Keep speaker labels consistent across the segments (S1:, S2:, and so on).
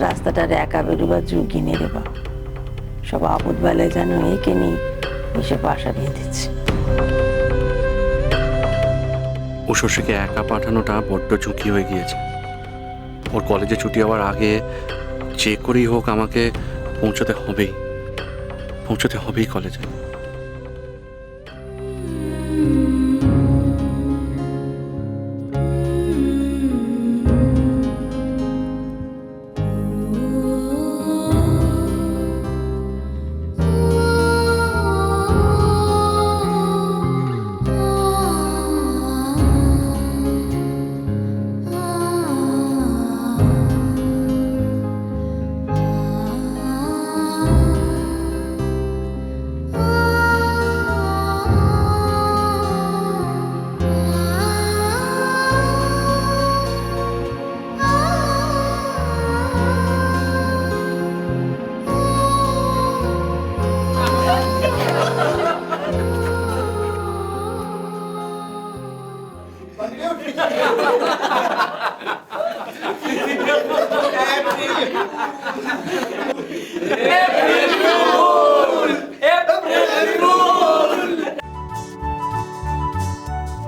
S1: রাস্তাটার একা বেরোবার ঝুঁকি নেই রে বাবা। সব আপদ বেলায় যেন একে নিয়ে এসে বাসা দিয়ে দিচ্ছে।
S2: ও শশীকে একা পাঠানোটা বড্ড ঝুঁকি হয়ে গিয়েছে। ওর কলেজে ছুটি হওয়ার আগে যে করেই হোক আমাকে পৌঁছতে হবেই কলেজে।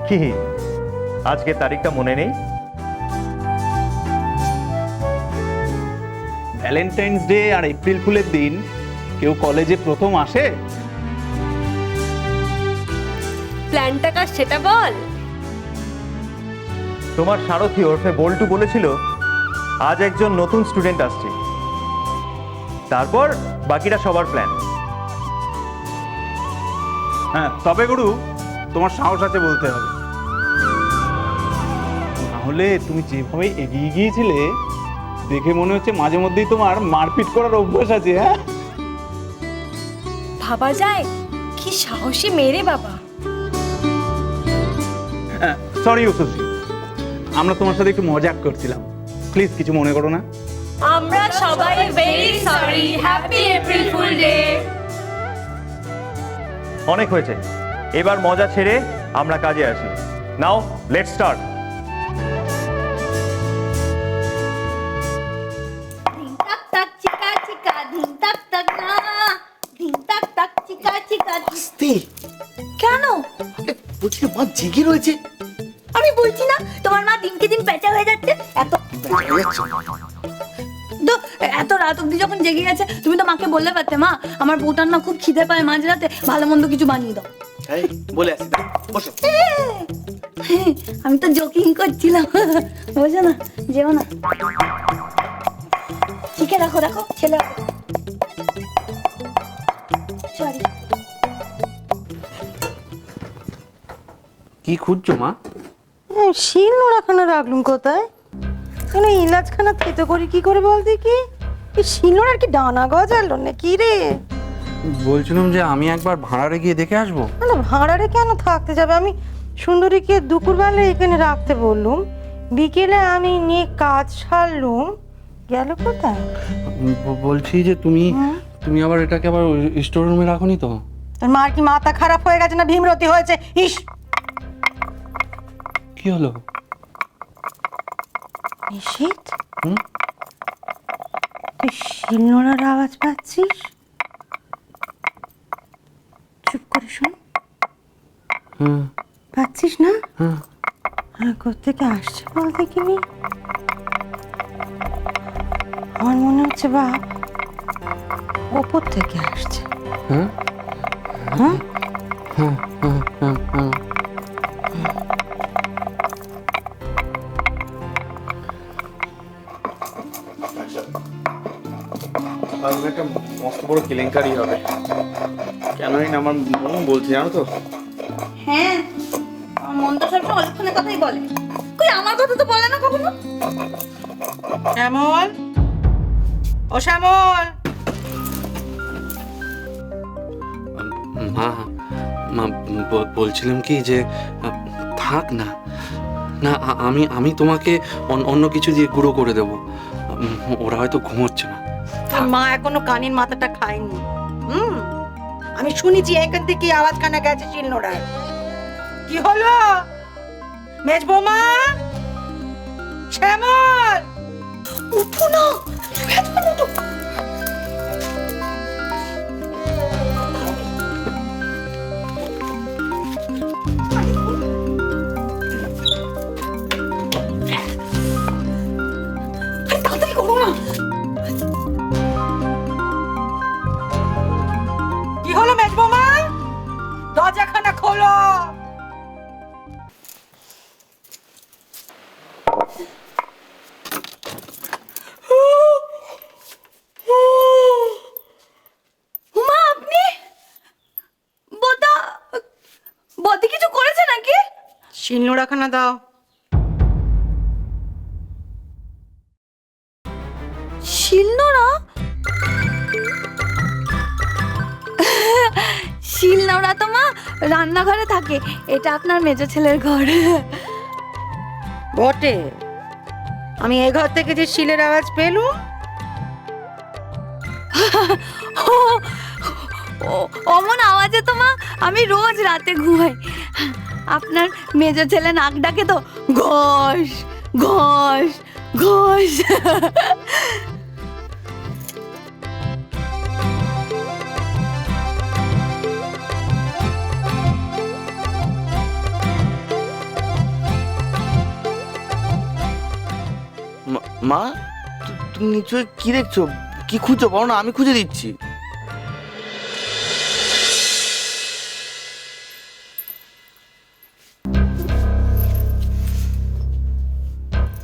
S3: কি আজকে তারিখটা মনে নেই? ভ্যালেন্টাইন্স ডে আর এপ্রিল ফুলের দিন কেউ কলেজে প্রথম আসে?
S4: প্ল্যানটা কার সেটা বল।
S3: তোমার সারথি ওরফে বল্টু বলেছিল আজ একজন নতুন স্টুডেন্ট আসছে, তারপর বাকিটা সবার প্ল্যান।
S5: হ্যাঁ, তবে গুরু তোমার সাহস আছে বলতে হবে, নাহলে তুমি যেভাবে এগিয়ে গিয়েছিলে দেখে মনে হচ্ছে মাঝে মধ্যেই তোমার মারপিট করার অভ্যাস আছে। হ্যাঁ,
S4: ভাবা যায় কি সাহসী মেরে বাবা।
S5: সরি উসুসি, আমরা তোমার সাথে একটু মজাক করছিলাম, প্লিজ কিছু মনে করো না।
S4: আমরা সবাই very sorry. Happy April fool day.
S3: অনেক হয়েছে, এবার মজা ছেড়ে আমরা কাজে আসি। Now let's start.
S6: তাক তাক চিকা চিকা ধিন তাক তাক না ধিন তাক তাক চিকা চিকা।
S7: আস্তে,
S6: কেন?
S7: বলছি মা জেগে রয়েছে।
S6: আমি বলছি না তোমার মা দিনকে দিন পেঁচা হয়ে যাচ্ছে। এত রাত অব্দি যখন জেগে গেছে তুমি তো মাকে বললে পারতে, মা আমার বউটার না খুব খিদে পায়, মাঝরাতে ভালো মন্দ কিছু বানিয়ে দাও।
S7: বলে আসি, বসো।
S6: আমি তো জোকিং করছিলাম, বোঝো না, যেও না। শিখে রাখো, রাখো ছেলে। সরি।
S2: কি খুঁজছো মা?
S1: শিল নোড়াখানা রাখলুম কোথায়? কেন ইলাচখানা থেতো করি কি করে বল দেখি? শিল নোড়ার কি ডানা গজালো নাকি রে?
S2: বলছিলাম যে আমি একবার ভাড়ারে গিয়ে দেখে আসবো।
S1: না ভাড়ারে কেন থাকতে যাবে? আমি সুন্দরীকে দুপুরবেলা এখানে রাখতে বললুম, বিকেলে আমি নিয়ে কাজ সারলুম, গেল কোথায়?
S2: বলছি যে তুমি আবার এটাকে আবার স্টোর রুমে রাখোনি তো?
S1: তোর মার কি মাথা খারাপ হয়ে গেছে না ভীমরতি হয়েছে? ইস,
S2: কি হলো?
S1: নিশিত, তুই শিলনোড়ার আওয়াজ পাচ্ছিস? চুপ করে শোন। পাচ্ছিস না? কোথেকে আসছে বল দেখিনি? আমার মনে হচ্ছে বাপ ওপর থেকে আসছে। হ্যাঁ,
S5: একটা মস্ত বড় কেলেঙ্কারি হবে, কেনই না আমার মন বলছে, জানো তো।
S6: হ্যাঁ, আমার মন তো সবসময় অলক্ষণের কথাই বলে, কই আমার কথা তো বলে না কখনো।
S1: শ্যামল, ও শ্যামল।
S2: মা মা বলছিলাম কি যে থাক না, না আমি তোমাকে অন্য কিছু দিয়ে গুঁড়ো করে দেব, ওরা হয়তো ঘুমোচ্ছে না।
S1: তোর মা এখনো কানের মাথাটা খায়নি। আমি শুনেছি এখান থেকে আওয়াজ কানা গেছে শিলনোড়ার। কি হলো মেজ বৌমা? শ্যামল,
S6: উঠো না,
S1: কি হলো মেজবৌমা? দরজাখানা খোলো।
S6: উমা, আপনি বদি কিছু করেছে নাকি?
S1: শিলনোড়াখানা দাও।
S6: শিলনোড়া? শিলনোড়া তো মা রান্নাঘরে থাকে, এটা আপনার মেজো ছেলের ঘর।
S1: বটে, আমি এই ঘর থেকে যে শিলের আওয়াজ পেলুম।
S6: অমন আওয়াজে তো মা আমি রোজ রাতে ঘুমাই। আপনার মেজো ছেলে নাক ডাকে তো ঘষ ঘষ ঘষ।
S7: মা, তুমি নিশ্চয়ই কি দেখছো? কি খুঁজছো বলো না, আমি খুঁজে দিচ্ছি।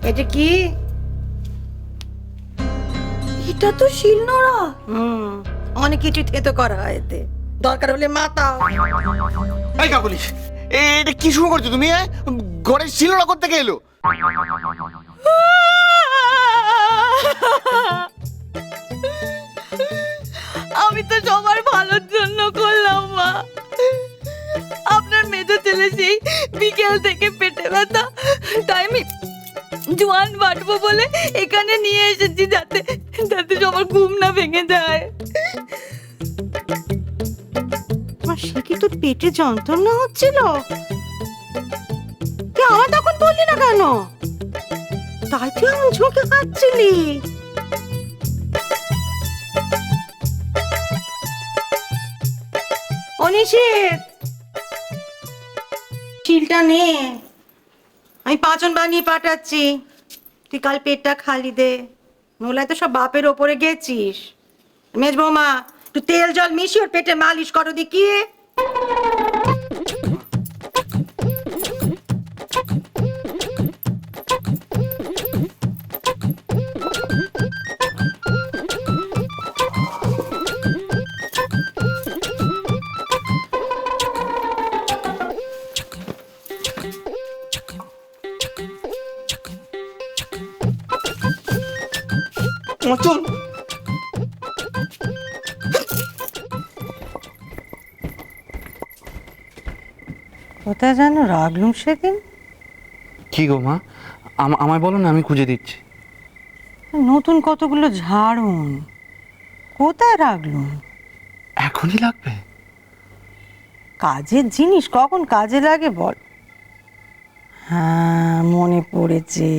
S1: এটা কি?
S6: এটা তো শিলনোড়া।
S1: অনেক কিছু থেতো করা হয় এতে, দরকার হলে মাথা।
S7: এই কাকুলি, এটা কি শুরু করছো তুমি? ঘরে শিলনোড়া করতে গেলো?
S6: আমি তো সবার ভালোর জন্য করলাম মা। আপনার মেজো ছেলে সেই বিকেল থেকে পেটে ব্যথা, তাই আমি জোয়ান বাটবো বলে এখানে নিয়ে এসেছি, যাতে যাতে সবার ঘুম না ভেঙে যায়।
S1: সে কি তোর পেটে যন্ত্রণা হচ্ছিল? তুই আমার তখন বললি না কেন? তাই তুই এমন ঝোঁকে খাচ্ছিলি? অনিশিত, শিলটা নে, আমি পাঁচন বানিয়ে পাঠাচ্ছি। তুই কাল পেটটা খালি দে, নোলায় তো সব বাপের ওপরে গেছিস। মেজ বৌমা, একটু তেল জল মিশিয়ে ওর পেটে মালিশ করো দেখি।
S7: চল।
S1: কোথায় যেন রাগলুম সেদিন?
S2: কি গো মা, আমায় বলো না, আমি খুঁজে দিচ্ছি।
S1: নতুন কতগুলো ঝাড়ুন, কোথায় রাখলুম?
S2: এখনই লাগবে?
S1: কাজের জিনিস কখন কাজে লাগে বল? হ্যাঁ, মনে পড়েছে।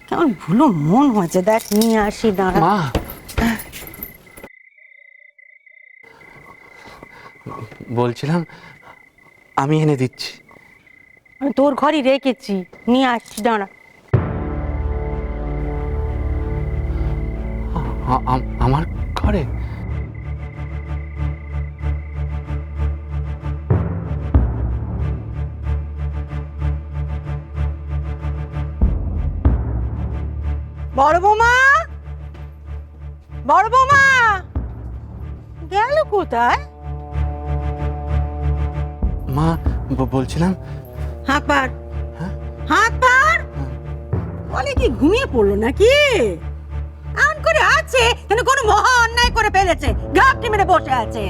S1: কেমন ভুলো মন হয়েছে, দেখ নিয়ে আসি দাঁড়া।
S2: মা, বলছিলাম আমি এনে দিচ্ছি।
S1: আমি তোর ঘরই রেখেছি, নিয়ে আসছি দাঁড়া।
S2: আমার ঘরে?
S1: বড় বৌমা, বড় বৌমা গেল কোথায়?
S2: মা, বলছিলাম
S1: হাত পার,
S2: হ্যাঁ?
S1: হাত পার। বলে কি ঘুমিয়ে পড়লো নাকি? এমন করে আছে যেন কোনো মহা অন্যায় করে ফেলেছে, গাপটি মেরে বসে আছে।